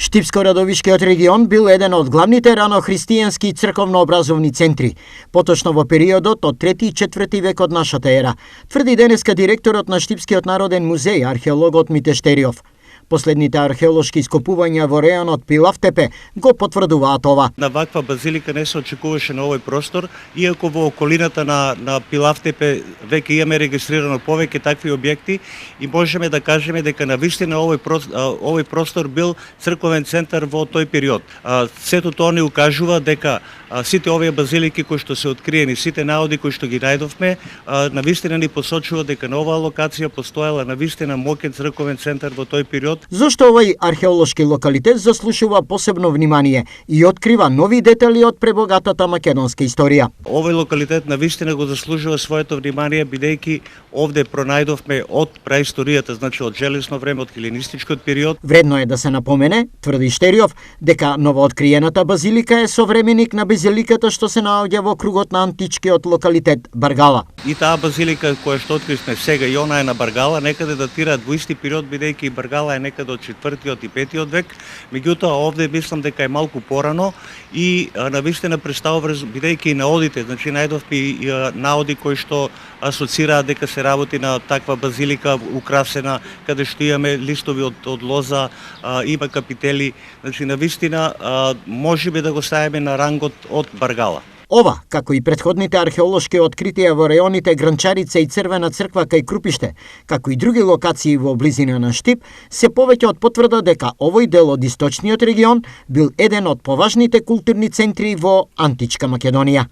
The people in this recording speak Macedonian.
Штипско-Радовишкиот регион бил еден од главните ранохристијански црковно-образовни центри, поточно во периодот од 3 и 4 век од нашата ера, тврди денеска директорот на Штипскиот народен музеј, археологот Мите Штериов. Последните археолошки ископувања во реонот Пилавтепе го потврдуваат ова. На ваква базилика не се очекуваше на овој простор, иако во околината на Пилавтепе веќе имаме регистрирано повеќе такви објекти и можеме да кажеме дека навистина овој простор бил црковен центар во тој период. Сето тоа ни укажува дека сите овие базилики кои што се откриени, сите наоди кои што ги најдовме, навистина ни посочува дека на оваа локација постоела навистина моќен црковен центар во тој период. Зошто овој археолошки локалитет заслужува посебно внимание и открива нови детали од пребогатата македонска историја? Овој локалитет навистина го заслужува своето внимание, бидејќи овде пронајдовме од праисторијата, значи од железно време, од хеленистичкиот период. Вредно е да се напомене, тврди Штериов, дека новооткриената базилика е современик на базиликата што се наоѓа во кругот на античкиот локалитет Баргала. И таа базилика која што откривме сега и она е на Баргала, некаде датира во исти период, бидејќи и Баргала е некаде од 4-тиот и 5-тиот век. Меѓутоа овде мислам дека е малку порано и навистина представува, бидејќи и наодите, значи најдовме и наоди кои што асоцираат дека се работи на таква базилика украсена, каде што имаме листови од лоза, има капители, значи навистина можеме да го ставиме на рангот од Баргала. Ова, како и претходните археолошки откритија во реоните Гранчарица и Црвена црква кај Крупиште, како и други локации во близина на Штип, се повеќе од потврда дека овој дел од источниот регион бил еден од поважните културни центри во античка Македонија.